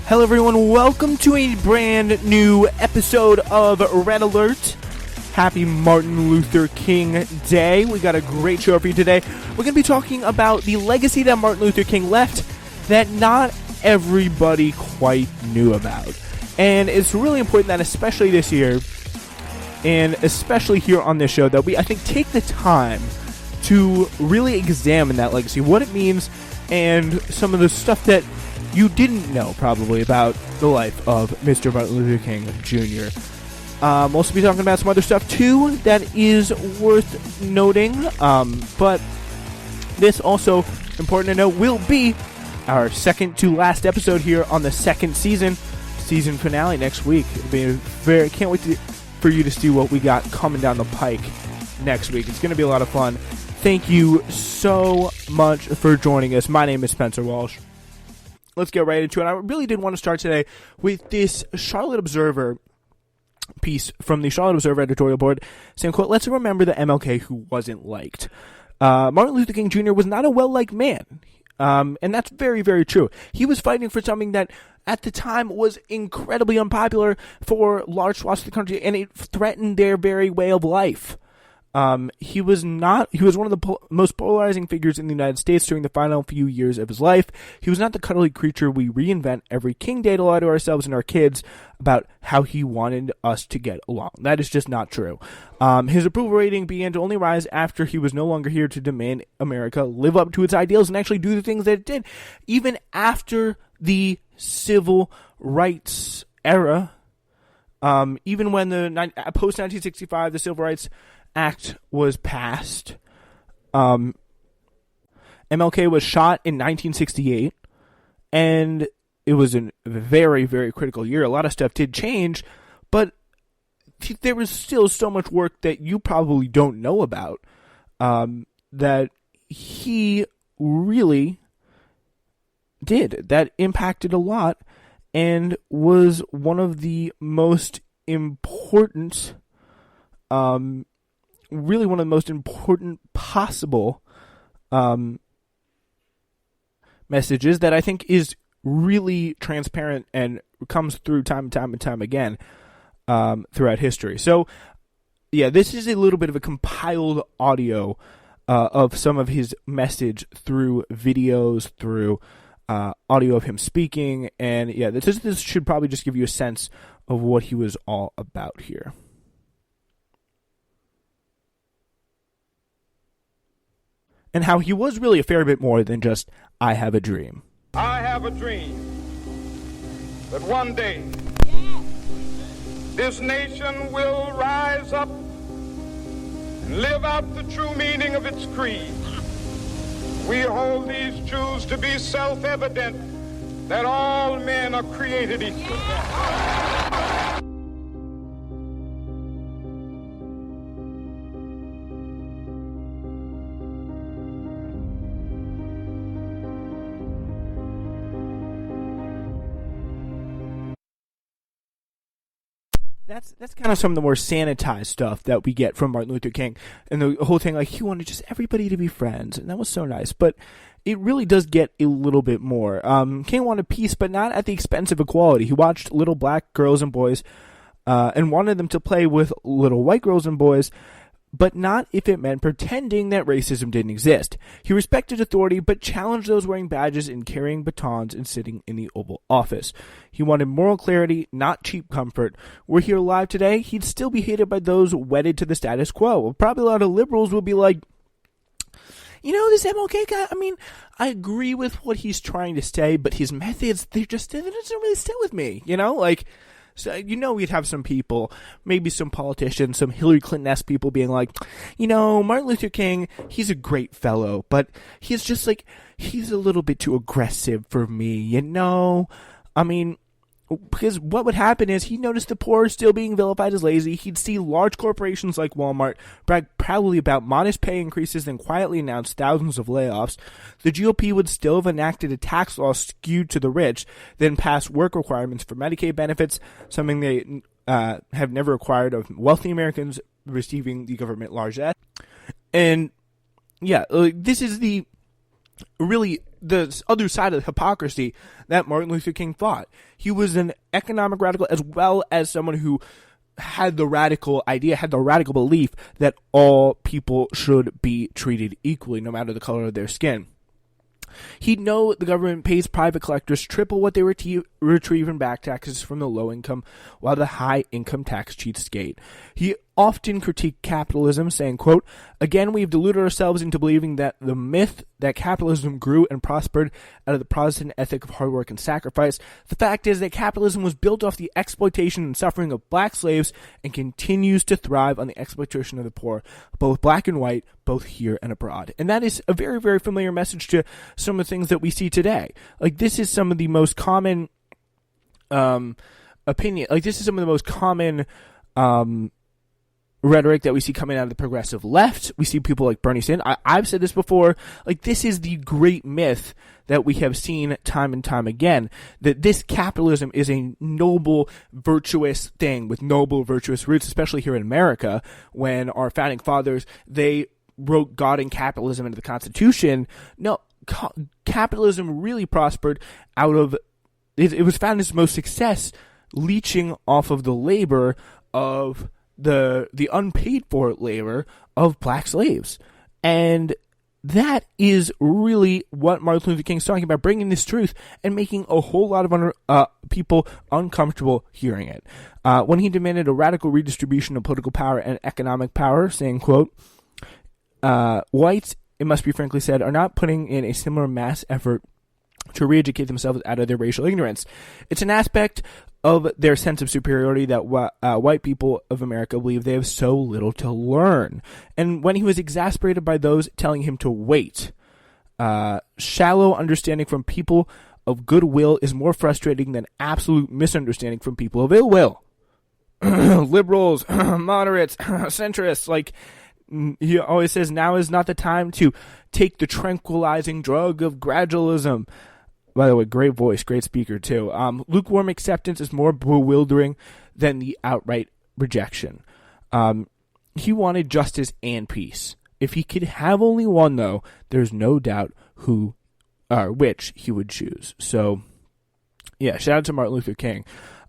Hello everyone, welcome to a brand new episode of Red Alert. Happy Martin Luther King Day. We got a great show for you today. We're going to be talking about the legacy that Martin Luther King left that not everybody quite knew about. And it's really important that especially this year, and especially here on this show, that we, I think, take the time to really examine that legacy, what it means, and some of the stuff that you didn't know probably about the life of Mr. Martin Luther King Jr. We'll also be talking about some other stuff too that is worth noting, but this also, important to note, will be our second to last episode here on the second season finale next week. It'll be can't wait for you to see what we got coming down the pike next week. It's going to be a lot of fun. Thank you so much for joining us. My name is Spencer Walsh. Let's get right into it. I really did want to start today with this Charlotte Observer piece from the Charlotte Observer editorial board saying, quote, "Let's remember the MLK who wasn't liked. Martin Luther King Jr. was not a well-liked man." And that's very, very true. He was fighting for something that at the time was incredibly unpopular for large swaths of the country, and it threatened their very way of life. He was one of the most polarizing figures in the United States during the final few years of his life. He was not the cuddly creature we reinvent every King Day to lie to ourselves and our kids about how he wanted us to get along. That is just not true. His approval rating began to only rise after he was no longer here to demand America live up to its ideals and actually do the things that it did. Even after the civil rights era, even when the post-1965, the Civil Rights Act was passed, MLK was shot in 1968, and it was a very, very critical year. A lot of stuff did change, but there was still so much work that you probably don't know about, that he really did, that impacted a lot, and was one of the most important, really one of the most important possible messages that I think is really transparent and comes through time and time again throughout history. So, yeah, this is a little bit of a compiled audio of some of his message through videos, through audio of him speaking, and yeah, this should probably just give you a sense of what he was all about here. And how he was really a fair bit more than just, I have a dream. I have a dream that one day this nation will rise up and live out the true meaning of its creed. We hold these truths to be self-evident, that all men are created equal. That's kind of some of the more sanitized stuff that we get from Martin Luther King, and the whole thing, like, he wanted just everybody to be friends, and that was so nice, but it really does get a little bit more. King wanted peace, but not at the expense of equality. He watched little black girls and boys, and wanted them to play with little white girls and boys, but not if it meant pretending that racism didn't exist. He respected authority, but challenged those wearing badges and carrying batons and sitting in the Oval Office. He wanted moral clarity, not cheap comfort. Were he alive today, he'd still be hated by those wedded to the status quo. Probably a lot of liberals would be like, you know, this MLK guy, I mean, I agree with what he's trying to say, but his methods, it doesn't really sit with me, you know? Like, so, you know, we'd have some people, maybe some politicians, some Hillary Clinton-esque people being like, you know, Martin Luther King, he's a great fellow, but he's just like, he's a little bit too aggressive for me, you know? I mean, because what would happen is he noticed the poor still being vilified as lazy. He'd see large corporations like Walmart brag proudly about modest pay increases, then quietly announce thousands of layoffs. The GOP would still have enacted a tax law skewed to the rich, then pass work requirements for Medicaid benefits, something they have never required of wealthy Americans receiving the government large debt. And yeah, this is the really the other side of the hypocrisy that Martin Luther King fought. He was an economic radical as well as someone who had the radical idea, had the radical belief that all people should be treated equally, no matter the color of their skin. He'd know the government pays private collectors triple what they retrieve in back taxes from the low income, while the high income tax cheats skate. He often critiqued capitalism, saying, quote, "Again, we've deluded ourselves into believing that the myth that capitalism grew and prospered out of the Protestant ethic of hard work and sacrifice. The fact is that capitalism was built off the exploitation and suffering of black slaves and continues to thrive on the exploitation of the poor, both black and white, both here and abroad." And that is a very, very familiar message to some of the things that we see today. Like, this is some of the most common opinion. Like, this is some of the most common rhetoric that we see coming out of the progressive left. We see people like Bernie Sanders. I've said this before. Like, this is the great myth that we have seen time and time again, that this capitalism is a noble, virtuous thing with noble, virtuous roots, especially here in America, when our founding fathers, they wrote God and capitalism into the Constitution. No, capitalism really prospered out of, it was found its most success leeching off of the labor of the unpaid for labor of black slaves. And that is really what Martin Luther King is talking about, bringing this truth and making a whole lot of people uncomfortable hearing it. When he demanded a radical redistribution of political power and economic power, saying, quote, "Whites, it must be frankly said, are not putting in a similar mass effort to re-educate themselves out of their racial ignorance. It's an aspect of their sense of superiority that white people of America believe they have so little to learn." And when he was exasperated by those telling him to wait, shallow understanding from people of goodwill is more frustrating than absolute misunderstanding from people of ill will. Liberals, moderates, centrists, like, he always says, now is not the time to take the tranquilizing drug of gradualism. By the way, great voice, great speaker too. Lukewarm acceptance is more bewildering than the outright rejection. He wanted justice and peace. If he could have only one, though, there's no doubt which he would choose. So, yeah, shout out to Martin Luther King.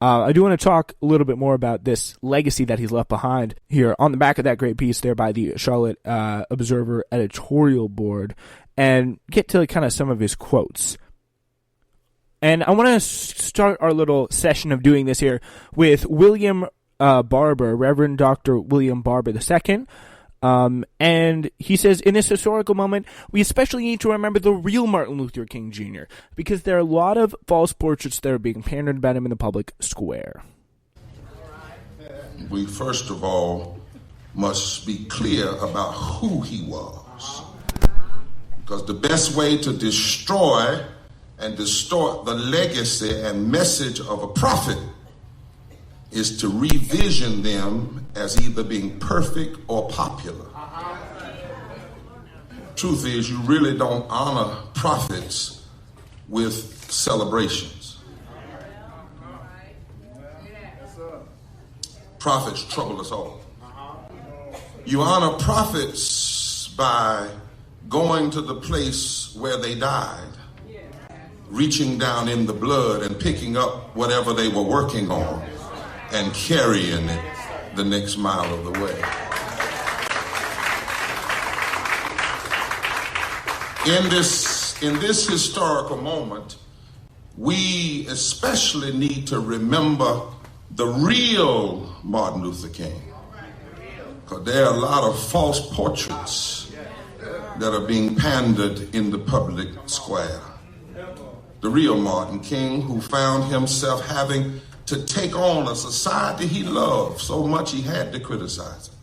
I do want to talk a little bit more about this legacy that he's left behind here on the back of that great piece there by the Charlotte Observer editorial board, and get to kind of some of his quotes. And I want to start our little session of doing this here with William Barber, Reverend Dr. William Barber II. And he says, in this historical moment, we especially need to remember the real Martin Luther King Jr., because there are a lot of false portraits that are being pandered about him in the public square. We first of all must be clear about who he was, because the best way to destroy and distort the legacy and message of a prophet is to revision them as either being perfect or popular. Truth is, you really don't honor prophets with celebrations. Prophets trouble us all. You honor prophets by going to the place where they died, reaching down in the blood and picking up whatever they were working on and carrying it the next mile of the way. In this historical moment, we especially need to remember the real Martin Luther King, because there are a lot of false portraits that are being pandered in the public square. The real Martin King, who found himself having to take on a society he loved so much he had to criticize it.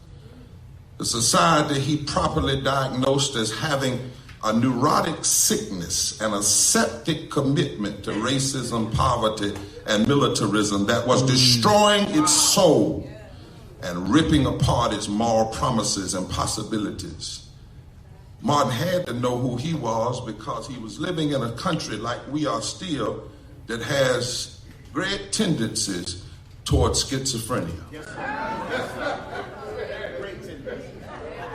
The society he properly diagnosed as having a neurotic sickness and a septic commitment to racism, poverty, and militarism that was destroying its soul and ripping apart its moral promises and possibilities. Martin had to know who he was, because he was living in a country like we are still that has great tendencies towards schizophrenia.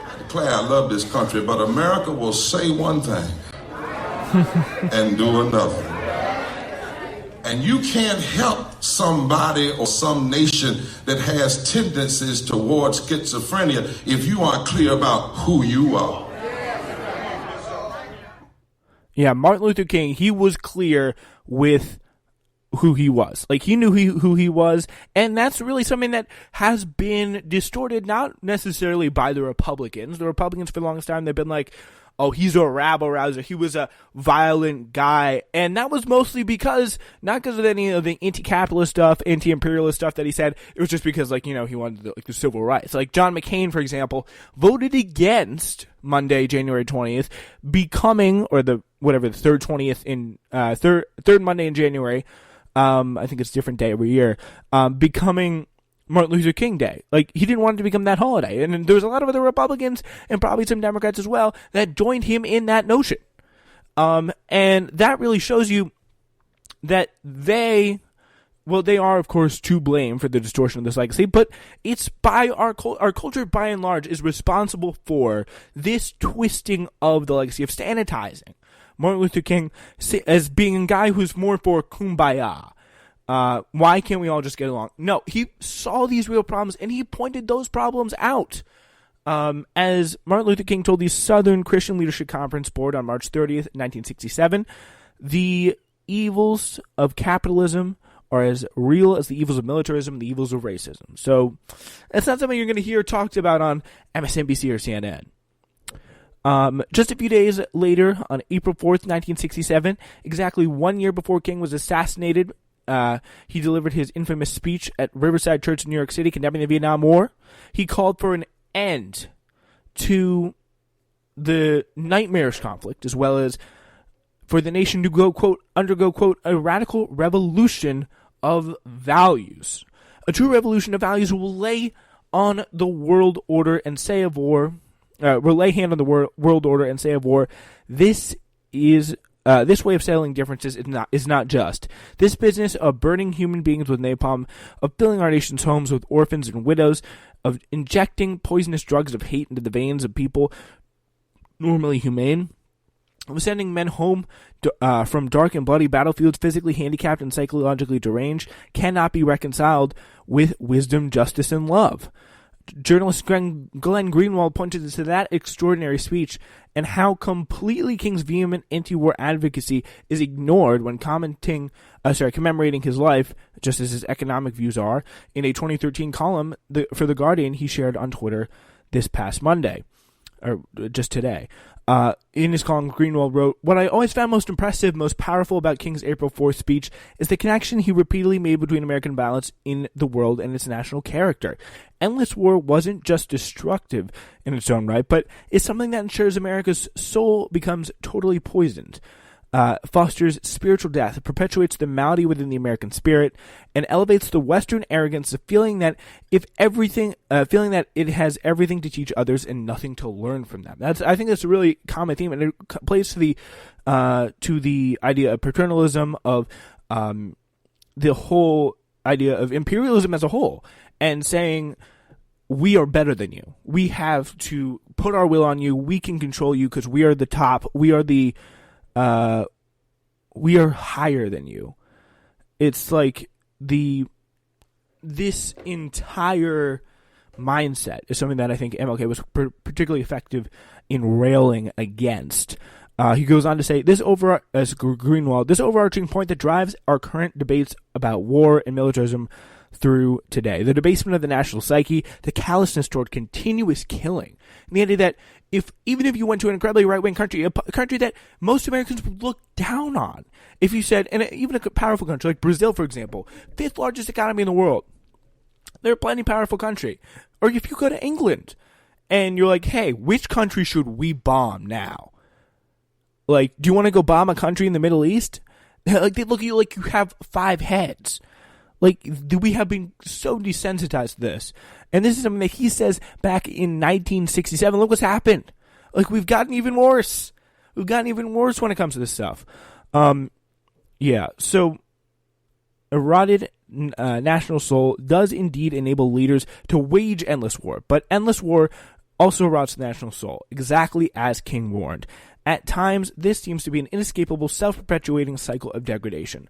I declare I love this country, but America will say one thing and doing nothing. And you can't help somebody or some nation that has tendencies towards schizophrenia if you aren't clear about who you are. Yeah, Martin Luther King, he was clear with who he was. Like, he knew who he was, and that's really something that has been distorted, not necessarily by the Republicans. The Republicans, for the longest time, they've been like, oh, he's a rabble-rouser, he was a violent guy, and that was mostly because, not because of any of the anti-capitalist stuff, anti-imperialist stuff that he said, it was just because, like, you know, he wanted the civil rights. Like, John McCain, for example, voted against Monday, January 20th, becoming, or the third Monday in January, I think it's a different day every year, becoming Martin Luther King Day. Like, he didn't want it to become that holiday. And there was a lot of other Republicans, and probably some Democrats as well, that joined him in that notion. And that really shows you that they are, of course, to blame for the distortion of this legacy, but it's by our culture, by and large, is responsible for this twisting of the legacy, of sanitizing Martin Luther King as being a guy who's more for kumbaya. Why can't we all just get along? No, he saw these real problems, and he pointed those problems out. As Martin Luther King told the Southern Christian Leadership Conference Board on March 30th, 1967, the evils of capitalism are as real as the evils of militarism and the evils of racism. So, that's not something you're going to hear talked about on MSNBC or CNN. Just a few days later, on April 4th, 1967, exactly 1 year before King was assassinated, he delivered his infamous speech at Riverside Church in New York City condemning the Vietnam War. He called for an end to the nightmarish conflict, as well as for the nation to go, quote, undergo, quote, a radical revolution of values. A true revolution of values will lay on the world order and say of war, will lay hand on the world order and say of war, this way of settling differences is not just. This business of burning human beings with napalm, of filling our nation's homes with orphans and widows, of injecting poisonous drugs of hate into the veins of people normally humane, of sending men home from dark and bloody battlefields physically handicapped and psychologically deranged, cannot be reconciled with wisdom, justice, and love. Journalist Glenn Greenwald pointed to that extraordinary speech and how completely King's vehement anti-war advocacy is ignored when commemorating his life, just as his economic views are, in a 2013 column for The Guardian he shared on Twitter this past Monday, or just today. In his column, Greenwald wrote, "What I always found most impressive, most powerful about King's April 4th speech is the connection he repeatedly made between American balance in the world and its national character. Endless war wasn't just destructive in its own right, but is something that ensures America's soul becomes totally poisoned, fosters spiritual death, perpetuates the malady within the American spirit, and elevates the Western arrogance of feeling that it has everything to teach others and nothing to learn from them." I think that's a really common theme, and it plays to the idea of paternalism, of the whole idea of imperialism as a whole, and saying, we are better than you. We have to put our will on you. We can control you because we are the top. We are higher than you. It's like this entire mindset is something that I think MLK was particularly effective in railing against. He goes on to say, this overarching point that drives our current debates about war and militarism through today. The debasement of the national psyche, the callousness toward continuous killing, and the idea that even if you went to an incredibly right-wing country, a country that most Americans would look down on, if you said, and even a powerful country like Brazil, for example, 5th largest economy in the world, they're a plenty powerful country. Or if you go to England, and you're like, hey, which country should we bomb now? Like, do you want to go bomb a country in the Middle East? Like, they look at you like you have 5 heads. Like, we have been so desensitized to this. And this is something that he says back in 1967. Look what's happened. Like, we've gotten even worse. We've gotten even worse when it comes to this stuff. So a rotted national soul does indeed enable leaders to wage endless war. But endless war also rots the national soul, exactly as King warned. At times, this seems to be an inescapable, self-perpetuating cycle of degradation.